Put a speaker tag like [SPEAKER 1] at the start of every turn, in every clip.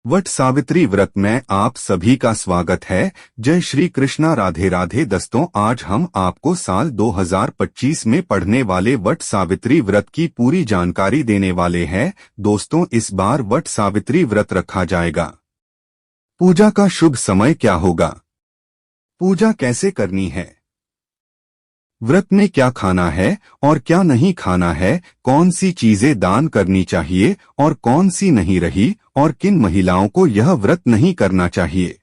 [SPEAKER 1] वट सावित्री व्रत में आप सभी का स्वागत है। जय श्री कृष्णा, राधे राधे। दोस्तों, आज हम आपको साल 2025 में पढ़ने वाले वट सावित्री व्रत की पूरी जानकारी देने वाले हैं। दोस्तों, इस बार वट सावित्री व्रत रखा जाएगा। पूजा का शुभ समय क्या होगा? पूजा कैसे करनी है? व्रत में क्या खाना है और क्या नहीं खाना है? कौन सी चीजें दान करनी चाहिए और कौन सी नहीं रही? और किन महिलाओं को यह व्रत नहीं करना चाहिए?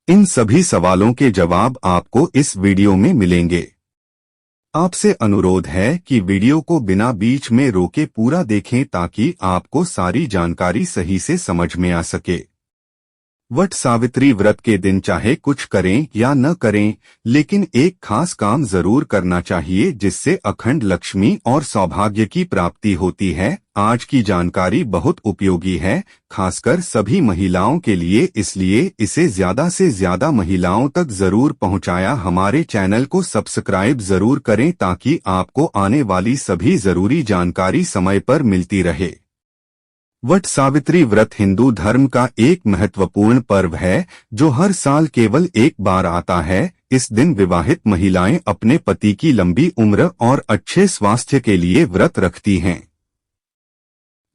[SPEAKER 1] इन सभी सवालों के जवाब आपको इस वीडियो में मिलेंगे। आपसे अनुरोध है कि वीडियो को बिना बीच में रोके पूरा देखें ताकि आपको सारी जानकारी सही से समझ में आ सके। वट सावित्री व्रत के दिन चाहे कुछ करें या न करें, लेकिन एक खास काम जरूर करना चाहिए जिससे अखंड लक्ष्मी और सौभाग्य की प्राप्ति होती है। आज की जानकारी बहुत उपयोगी है, खासकर सभी महिलाओं के लिए, इसलिए इसे ज्यादा से ज्यादा महिलाओं तक जरूर पहुंचाया। हमारे चैनल को सब्सक्राइब जरूर करें ताकि आपको आने वाली सभी जरूरी जानकारी समय पर मिलती रहे। वट सावित्री व्रत हिंदू धर्म का एक महत्वपूर्ण पर्व है जो हर साल केवल एक बार आता है। इस दिन विवाहित महिलाएं अपने पति की लंबी उम्र और अच्छे स्वास्थ्य के लिए व्रत रखती हैं।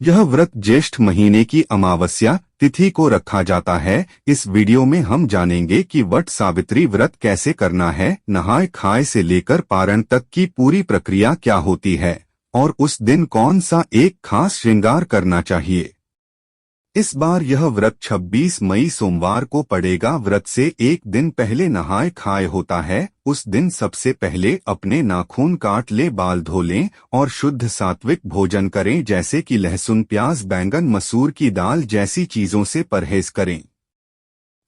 [SPEAKER 1] यह व्रत ज्येष्ठ महीने की अमावस्या तिथि को रखा जाता है। इस वीडियो में हम जानेंगे कि वट सावित्री व्रत कैसे करना है, नहाय खाए से लेकर पारण तक की पूरी प्रक्रिया क्या होती है और उस दिन कौन सा एक खास श्रृंगार करना चाहिए। इस बार यह व्रत 26 मई सोमवार को पड़ेगा। व्रत से एक दिन पहले नहाय खाए होता है। उस दिन सबसे पहले अपने नाखून काट ले, बाल धो लें और शुद्ध सात्विक भोजन करें, जैसे कि लहसुन, प्याज, बैंगन, मसूर की दाल जैसी चीजों से परहेज करें।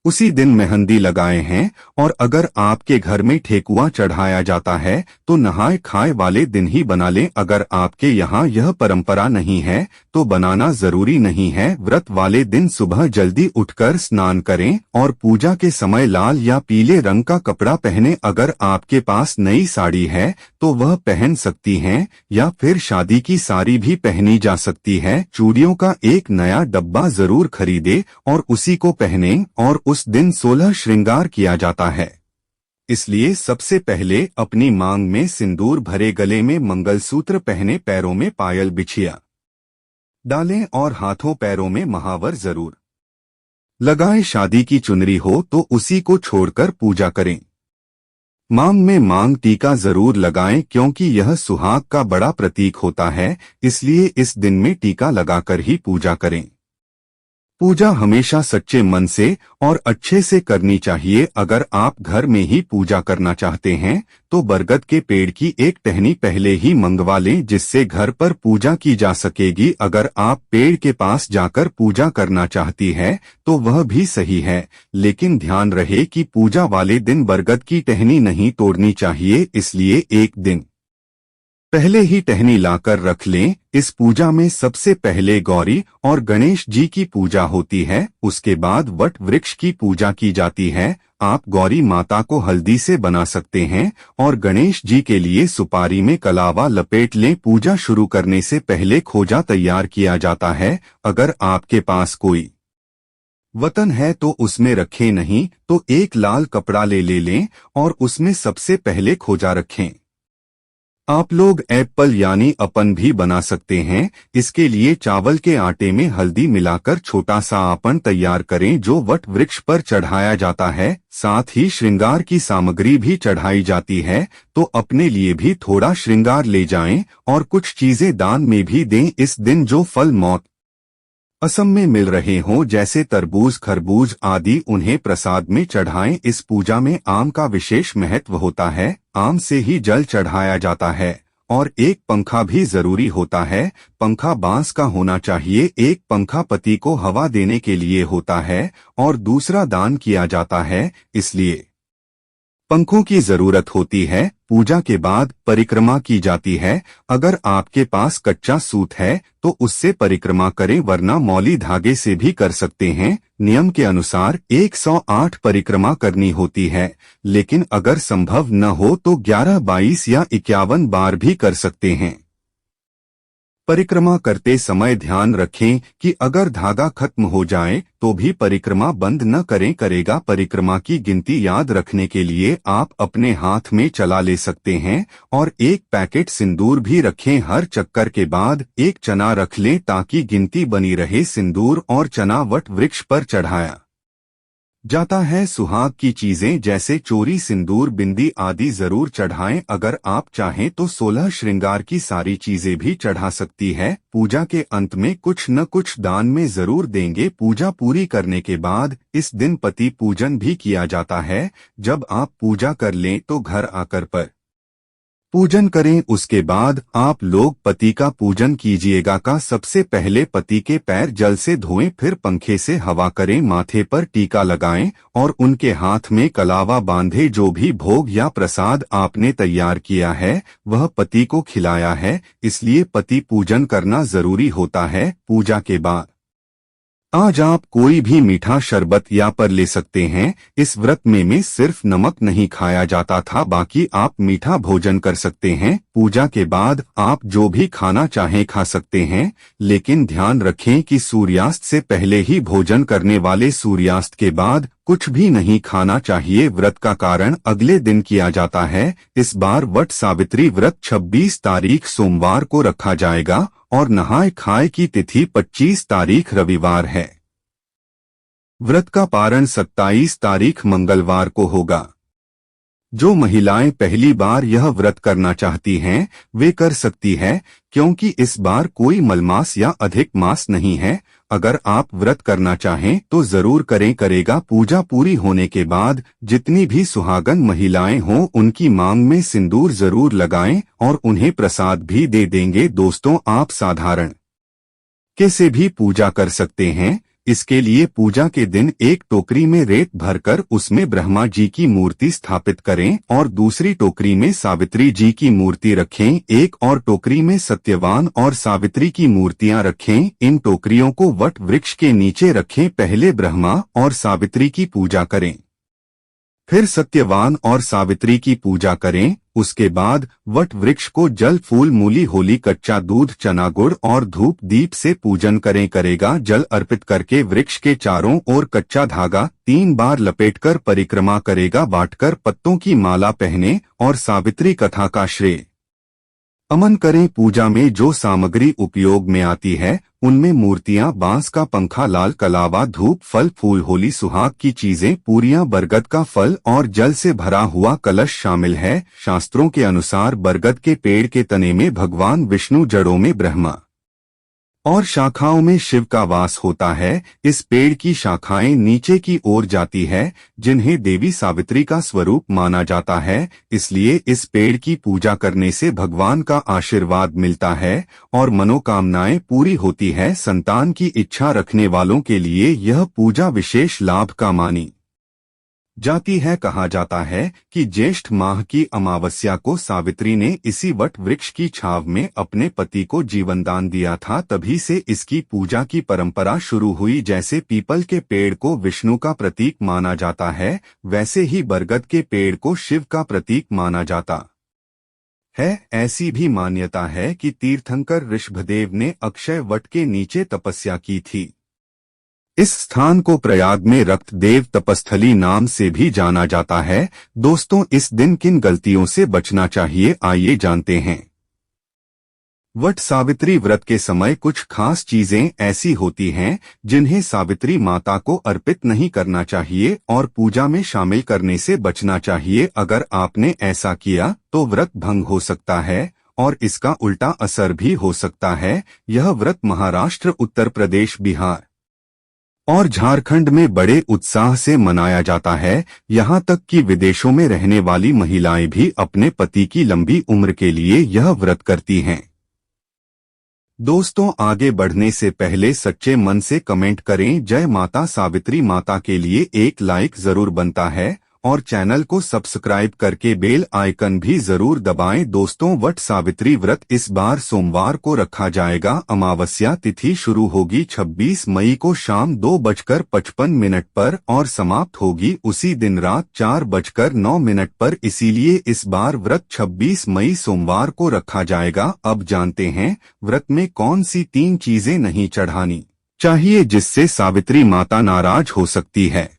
[SPEAKER 1] उसी दिन मेहंदी लगाए हैं और अगर आपके घर में ठेकुआ चढ़ाया जाता है तो नहाय खाए वाले दिन ही बना लें। अगर आपके यहाँ यह परंपरा नहीं है तो बनाना जरूरी नहीं है। व्रत वाले दिन सुबह जल्दी उठकर स्नान करें और पूजा के समय लाल या पीले रंग का कपड़ा पहने। अगर आपके पास नई साड़ी है तो वह पहन सकती हैं या फिर शादी की साड़ी भी पहनी जा सकती है। चूड़ियों का एक नया डब्बा जरूर खरीदे और उसी को पहने। और उस दिन 16 श्रृंगार किया जाता है, इसलिए सबसे पहले अपनी मांग में सिंदूर भरे, गले में मंगलसूत्र पहने, पैरों में पायल बिछिया डालें और हाथों पैरों में महावर जरूर लगाएं। शादी की चुनरी हो तो उसी को छोड़कर पूजा करें। मांग में मांग टीका जरूर लगाएं क्योंकि यह सुहाग का बड़ा प्रतीक होता है, इसलिए इस दिन में टीका लगाकर ही पूजा करें। पूजा हमेशा सच्चे मन से और अच्छे से करनी चाहिए। अगर आप घर में ही पूजा करना चाहते हैं तो बरगद के पेड़ की एक टहनी पहले ही मंगवा लें जिससे घर पर पूजा की जा सकेगी। अगर आप पेड़ के पास जाकर पूजा करना चाहती है तो वह भी सही है, लेकिन ध्यान रहे कि पूजा वाले दिन बरगद की टहनी नहीं तोड़नी चाहिए, इसलिए एक दिन पहले ही टहनी लाकर रख लें। इस पूजा में सबसे पहले गौरी और गणेश जी की पूजा होती है, उसके बाद वट वृक्ष की पूजा की जाती है। आप गौरी माता को हल्दी से बना सकते हैं और गणेश जी के लिए सुपारी में कलावा लपेट लें। पूजा शुरू करने से पहले खोजा तैयार किया जाता है। अगर आपके पास कोई वतन है तो उसमें रखें, नहीं तो एक लाल कपड़ा ले लें और उसमें सबसे पहले खोजा रखें। आप लोग एप्पल यानी अपन भी बना सकते हैं। इसके लिए चावल के आटे में हल्दी मिलाकर छोटा सा आपन तैयार करें जो वट वृक्ष पर चढ़ाया जाता है। साथ ही श्रृंगार की सामग्री भी चढ़ाई जाती है, तो अपने लिए भी थोड़ा श्रृंगार ले जाएं और कुछ चीजें दान में भी दें। इस दिन जो फल मौत असम में मिल रहे हों, जैसे तरबूज, खरबूज आदि, उन्हें प्रसाद में चढ़ाएं। इस पूजा में आम का विशेष महत्व होता है। आम से ही जल चढ़ाया जाता है और एक पंखा भी जरूरी होता है। पंखा बांस का होना चाहिए। एक पंखा पति को हवा देने के लिए होता है और दूसरा दान किया जाता है, इसलिए पंखों की जरूरत होती है। पूजा के बाद परिक्रमा की जाती है। अगर आपके पास कच्चा सूत है तो उससे परिक्रमा करें, वरना मौली धागे से भी कर सकते हैं। नियम के अनुसार 108 परिक्रमा करनी होती है, लेकिन अगर संभव न हो तो 11, 22 या 51 बार भी कर सकते हैं। परिक्रमा करते समय ध्यान रखें कि अगर धागा खत्म हो जाए तो भी परिक्रमा बंद न करें। करेगा परिक्रमा की गिनती याद रखने के लिए आप अपने हाथ में चला ले सकते हैं और एक पैकेट सिंदूर भी रखें। हर चक्कर के बाद एक चना रख लें ताकि गिनती बनी रहे। सिंदूर और चना वट वृक्ष पर चढ़ाया जाता है। सुहाग की चीजें जैसे चोरी, सिंदूर, बिंदी आदि जरूर चढ़ाएं। अगर आप चाहें तो 16 श्रृंगार की सारी चीजें भी चढ़ा सकती है। पूजा के अंत में कुछ न कुछ दान में जरूर देंगे। पूजा पूरी करने के बाद इस दिन पति पूजन भी किया जाता है। जब आप पूजा कर लें तो घर आकर पर पूजन करें। उसके बाद आप लोग पति का पूजन कीजिएगा। का सबसे पहले पति के पैर जल से धोएं, फिर पंखे से हवा करें, माथे पर टीका लगाएं और उनके हाथ में कलावा बांधे। जो भी भोग या प्रसाद आपने तैयार किया है वह पति को खिलाया है, इसलिए पति पूजन करना जरूरी होता है। पूजा के बाद आज आप कोई भी मीठा शरबत या पर ले सकते हैं। इस व्रत में सिर्फ नमक नहीं खाया जाता था, बाकी आप मीठा भोजन कर सकते हैं। पूजा के बाद आप जो भी खाना चाहें खा सकते हैं, लेकिन ध्यान रखें कि सूर्यास्त से पहले ही भोजन करने वाले। सूर्यास्त के बाद कुछ भी नहीं खाना चाहिए। व्रत का कारण अगले दिन किया जाता है। इस बार वट सावित्री व्रत 26 तारीख सोमवार को रखा जाएगा और नहाय खाए की तिथि 25 तारीख रविवार है। व्रत का पारण 27 तारीख मंगलवार को होगा। जो महिलाएं पहली बार यह व्रत करना चाहती हैं वे कर सकती है, क्योंकि इस बार कोई मलमास या अधिक मास नहीं है। अगर आप व्रत करना चाहें तो जरूर करें। करेगा पूजा पूरी होने के बाद जितनी भी सुहागन महिलाएं हों उनकी मांग में सिंदूर जरूर लगाएं और उन्हें प्रसाद भी दे देंगे। दोस्तों, आप साधारण कैसे भी पूजा कर सकते हैं। इसके लिए पूजा के दिन एक टोकरी में रेत भरकर उसमें ब्रह्मा जी की मूर्ति स्थापित करें और दूसरी टोकरी में सावित्री जी की मूर्ति रखें। एक और टोकरी में सत्यवान और सावित्री की मूर्तियां रखें। इन टोकरियों को वट वृक्ष के नीचे रखें। पहले ब्रह्मा और सावित्री की पूजा करें, फिर सत्यवान और सावित्री की पूजा करें। उसके बाद वट वृक्ष को जल, फूल, मूली, होली, कच्चा दूध, चना, गुड़ और धूप दीप से पूजन करें। करेगा जल अर्पित करके वृक्ष के चारों ओर कच्चा धागा 3 बार लपेटकर परिक्रमा करेगा। बांटकर पत्तों की माला पहने और सावित्री कथा का श्रेय अमन करें। पूजा में जो सामग्री उपयोग में आती है उनमें मूर्तियां, बांस का पंखा, लाल कलावा, धूप, फल फूल, होली सुहाग की चीजें, पूरियां, बरगद का फल और जल से भरा हुआ कलश शामिल है। शास्त्रों के अनुसार बरगद के पेड़ के तने में भगवान विष्णु, जड़ों में ब्रह्मा और शाखाओं में शिव का वास होता है। इस पेड़ की शाखाएं नीचे की ओर जाती है, जिन्हें देवी सावित्री का स्वरूप माना जाता है। इसलिए इस पेड़ की पूजा करने से भगवान का आशीर्वाद मिलता है और मनोकामनाएं पूरी होती है। संतान की इच्छा रखने वालों के लिए यह पूजा विशेष लाभ का मानी जाती है। कहा जाता है कि ज्येष्ठ माह की अमावस्या को सावित्री ने इसी वट वृक्ष की छाव में अपने पति को जीवनदान दिया था। तभी से इसकी पूजा की परंपरा शुरू हुई। जैसे पीपल के पेड़ को विष्णु का प्रतीक माना जाता है, वैसे ही बरगद के पेड़ को शिव का प्रतीक माना जाता है। ऐसी भी मान्यता है कि तीर्थंकर ऋषभदेव ने अक्षय वट के नीचे तपस्या की थी। इस स्थान को प्रयाग में रक्तदेव तपस्थली नाम से भी जाना जाता है। दोस्तों, इस दिन किन गलतियों से बचना चाहिए, आइए जानते हैं। वट सावित्री व्रत के समय कुछ खास चीजें ऐसी होती हैं जिन्हें सावित्री माता को अर्पित नहीं करना चाहिए और पूजा में शामिल करने से बचना चाहिए। अगर आपने ऐसा किया तो व्रत भंग हो सकता है और इसका उल्टा असर भी हो सकता है। यह व्रत महाराष्ट्र, उत्तर प्रदेश, बिहार और झारखंड में बड़े उत्साह से मनाया जाता है। यहाँ तक कि विदेशों में रहने वाली महिलाएं भी अपने पति की लंबी उम्र के लिए यह व्रत करती हैं। दोस्तों, आगे बढ़ने से पहले सच्चे मन से कमेंट करें। जय माता सावित्री माता के लिए एक लाइक जरूर बनता है और चैनल को सब्सक्राइब करके बेल आइकन भी जरूर दबाएं। दोस्तों, वट सावित्री व्रत इस बार सोमवार को रखा जाएगा। अमावस्या तिथि शुरू होगी 26 मई को शाम 2:55 पर और समाप्त होगी उसी दिन रात 4:09 पर। इसीलिए इस बार व्रत 26 मई सोमवार को रखा जाएगा। अब जानते हैं व्रत में कौन सी 3 चीजें नहीं चढ़ानी चाहिए जिससे सावित्री माता नाराज हो सकती है।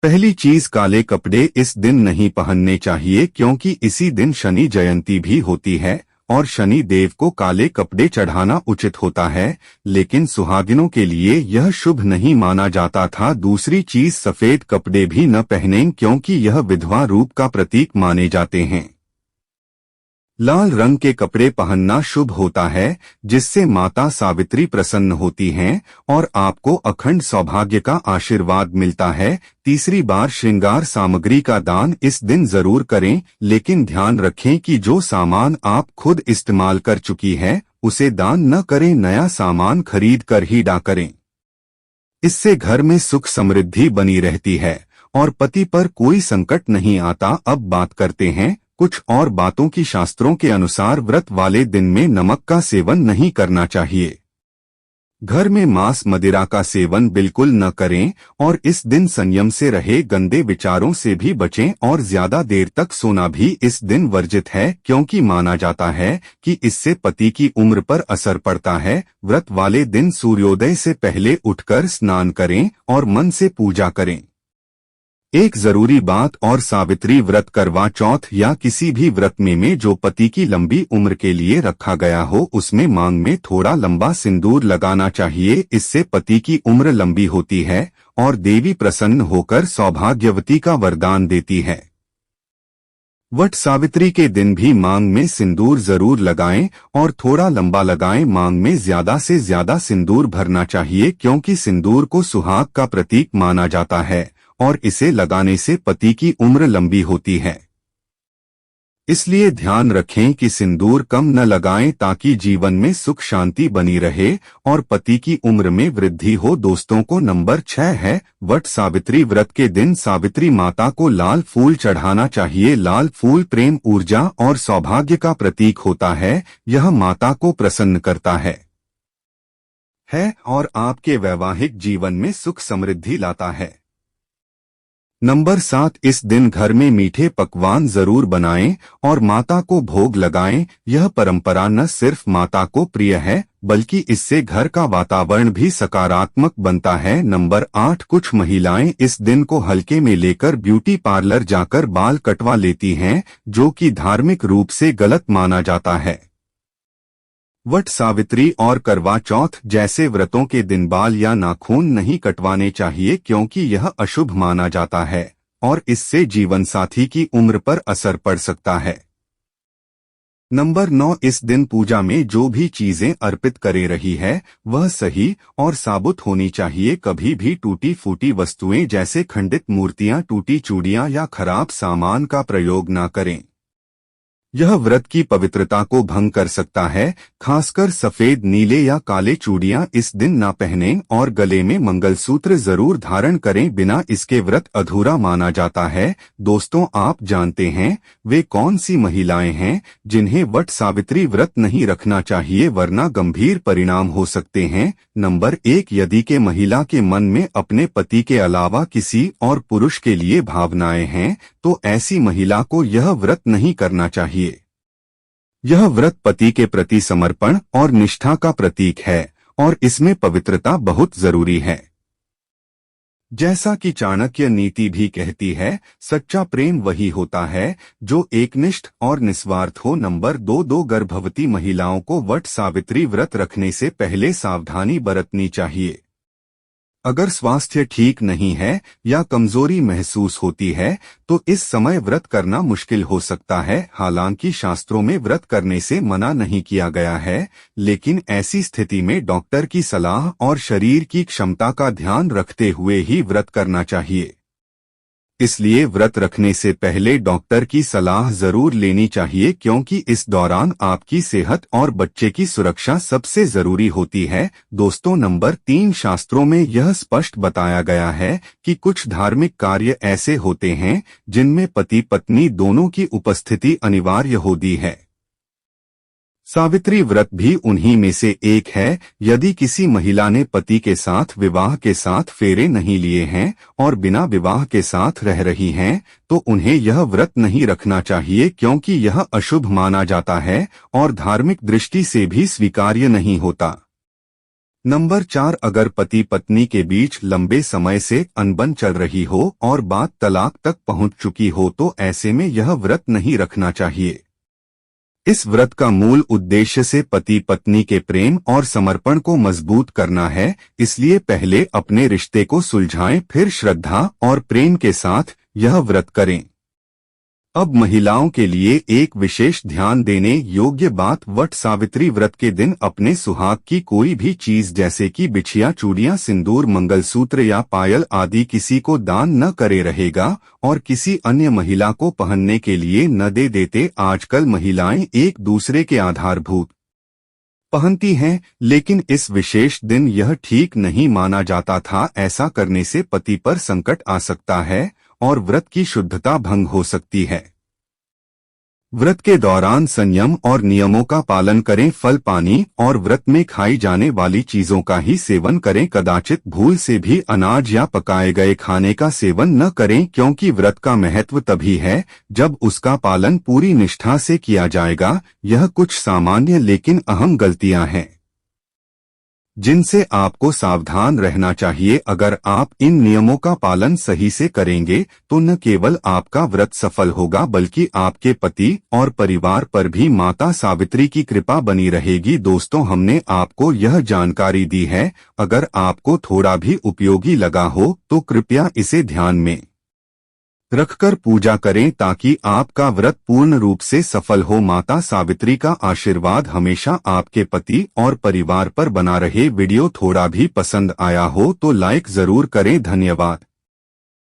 [SPEAKER 1] पहली चीज, काले कपड़े इस दिन नहीं पहनने चाहिए क्योंकि इसी दिन शनि जयंती भी होती है और शनि देव को काले कपड़े चढ़ाना उचित होता है, लेकिन सुहागिनों के लिए यह शुभ नहीं माना जाता था। दूसरी चीज, सफेद कपड़े भी न पहनें क्योंकि यह विधवा रूप का प्रतीक माने जाते हैं। लाल रंग के कपड़े पहनना शुभ होता है जिससे माता सावित्री प्रसन्न होती हैं और आपको अखंड सौभाग्य का आशीर्वाद मिलता है। तीसरी बार, श्रृंगार सामग्री का दान इस दिन जरूर करें, लेकिन ध्यान रखें कि जो सामान आप खुद इस्तेमाल कर चुकी है उसे दान न करें, नया सामान खरीद कर ही दान करें। इससे घर में सुख समृद्धि बनी रहती है और पति पर कोई संकट नहीं आता। अब बात करते हैं कुछ और बातों की। शास्त्रों के अनुसार व्रत वाले दिन में नमक का सेवन नहीं करना चाहिए। घर में मांस मदिरा का सेवन बिल्कुल न करें और इस दिन संयम से रहे। गंदे विचारों से भी बचें और ज्यादा देर तक सोना भी इस दिन वर्जित है क्योंकि माना जाता है कि इससे पति की उम्र पर असर पड़ता है। व्रत वाले दिन सूर्योदय से पहले उठकर स्नान करें और मन से पूजा करें। एक जरूरी बात और, सावित्री व्रत, करवा चौथ या किसी भी व्रत में जो पति की लंबी उम्र के लिए रखा गया हो उसमें मांग में थोड़ा लंबा सिंदूर लगाना चाहिए। इससे पति की उम्र लंबी होती है और देवी प्रसन्न होकर सौभाग्यवती का वरदान देती है। वट सावित्री के दिन भी मांग में सिंदूर जरूर लगाएं और थोड़ा लंबा लगाएं। मांग में ज्यादा से ज्यादा सिंदूर भरना चाहिए क्योंकि सिंदूर को सुहाग का प्रतीक माना जाता है और इसे लगाने से पति की उम्र लंबी होती है। इसलिए ध्यान रखें कि सिंदूर कम न लगाएं ताकि जीवन में सुख शांति बनी रहे और पति की उम्र में वृद्धि हो। दोस्तों को नंबर 6 है, वट सावित्री व्रत के दिन सावित्री माता को लाल फूल चढ़ाना चाहिए। लाल फूल प्रेम, ऊर्जा और सौभाग्य का प्रतीक होता है। यह माता को प्रसन्न करता है और आपके वैवाहिक जीवन में सुख समृद्धि लाता है। नंबर 7, इस दिन घर में मीठे पकवान जरूर बनाएं और माता को भोग लगाएं। यह परंपरा न सिर्फ माता को प्रिय है बल्कि इससे घर का वातावरण भी सकारात्मक बनता है। नंबर 8, कुछ महिलाएं इस दिन को हल्के में लेकर ब्यूटी पार्लर जाकर बाल कटवा लेती हैं, जो कि धार्मिक रूप से गलत माना जाता है। वट सावित्री और करवा चौथ जैसे व्रतों के दिन बाल या नाखून नहीं कटवाने चाहिए क्योंकि यह अशुभ माना जाता है और इससे जीवन साथी की उम्र पर असर पड़ सकता है। नंबर 9, इस दिन पूजा में जो भी चीजें अर्पित करे रही है वह सही और साबुत होनी चाहिए। कभी भी टूटी फूटी वस्तुएं जैसे खंडित मूर्तियां, टूटी चूड़ियां या खराब सामान का प्रयोग न करें। यह व्रत की पवित्रता को भंग कर सकता है। खासकर सफेद, नीले या काले चूड़ियां इस दिन ना पहनें और गले में मंगलसूत्र जरूर धारण करें, बिना इसके व्रत अधूरा माना जाता है। दोस्तों, आप जानते हैं वे कौन सी महिलाएं हैं जिन्हें वट सावित्री व्रत नहीं रखना चाहिए वरना गंभीर परिणाम हो सकते हैं। नंबर 1, यदि के महिला के मन में अपने पति के अलावा किसी और पुरुष के लिए भावनाएं हैं तो ऐसी महिला को यह व्रत नहीं करना चाहिए। यह व्रत पति के प्रति समर्पण और निष्ठा का प्रतीक है और इसमें पवित्रता बहुत जरूरी है। जैसा कि चाणक्य नीति भी कहती है, सच्चा प्रेम वही होता है जो एकनिष्ठ और निस्वार्थ हो। नंबर 2, गर्भवती महिलाओं को वट सावित्री व्रत रखने से पहले सावधानी बरतनी चाहिए। अगर स्वास्थ्य ठीक नहीं है या कमजोरी महसूस होती है तो इस समय व्रत करना मुश्किल हो सकता है। हालांकि शास्त्रों में व्रत करने से मना नहीं किया गया है, लेकिन ऐसी स्थिति में डॉक्टर की सलाह और शरीर की क्षमता का ध्यान रखते हुए ही व्रत करना चाहिए। इसलिए व्रत रखने से पहले डॉक्टर की सलाह जरूर लेनी चाहिए, क्योंकि इस दौरान आपकी सेहत और बच्चे की सुरक्षा सबसे जरूरी होती है। दोस्तों, नंबर 3, शास्त्रों में यह स्पष्ट बताया गया है कि कुछ धार्मिक कार्य ऐसे होते हैं जिनमें पति पत्नी दोनों की उपस्थिति अनिवार्य होती है। सावित्री व्रत भी उन्हीं में से एक है। यदि किसी महिला ने पति के साथ विवाह के साथ फेरे नहीं लिए हैं और बिना विवाह के साथ रह रही हैं, तो उन्हें यह व्रत नहीं रखना चाहिए, क्योंकि यह अशुभ माना जाता है और धार्मिक दृष्टि से भी स्वीकार्य नहीं होता। नंबर 4, अगर पति पत्नी के बीच लंबे समय से अनबन चल रही हो और बात तलाक तक पहुंच चुकी हो, तो ऐसे में यह व्रत नहीं रखना चाहिए। इस व्रत का मूल उद्देश्य से पति पत्नी के प्रेम और समर्पण को मजबूत करना है, इसलिए पहले अपने रिश्ते को सुलझाएं, फिर श्रद्धा और प्रेम के साथ यह व्रत करें। अब महिलाओं के लिए एक विशेष ध्यान देने योग्य बात, वट सावित्री व्रत के दिन अपने सुहाग की कोई भी चीज जैसे कि बिछिया, चूड़ियां, सिंदूर, मंगलसूत्र या पायल आदि किसी को दान न करे रहेगा और किसी अन्य महिला को पहनने के लिए न दे देते। आजकल महिलाएं एक दूसरे के आधारभूत पहनती हैं, लेकिन इस विशेष दिन यह ठीक नहीं माना जाता था। ऐसा करने से पति पर संकट आ सकता है और व्रत की शुद्धता भंग हो सकती है। व्रत के दौरान संयम और नियमों का पालन करें। फल, पानी और व्रत में खाई जाने वाली चीजों का ही सेवन करें। कदाचित भूल से भी अनाज या पकाए गए खाने का सेवन न करें, क्योंकि व्रत का महत्व तभी है जब उसका पालन पूरी निष्ठा से किया जाएगा। यह कुछ सामान्य लेकिन अहम गलतियां हैं जिनसे आपको सावधान रहना चाहिए। अगर आप इन नियमों का पालन सही से करेंगे तो न केवल आपका व्रत सफल होगा, बल्कि आपके पति और परिवार पर भी माता सावित्री की कृपा बनी रहेगी। दोस्तों, हमने आपको यह जानकारी दी है। अगर आपको थोड़ा भी उपयोगी लगा हो तो कृपया इसे ध्यान में रखकर पूजा करें, ताकि आपका व्रत पूर्ण रूप से सफल हो। माता सावित्री का आशीर्वाद हमेशा आपके पति और परिवार पर बना रहे। वीडियो थोड़ा भी पसंद आया हो तो लाइक जरूर करें। धन्यवाद।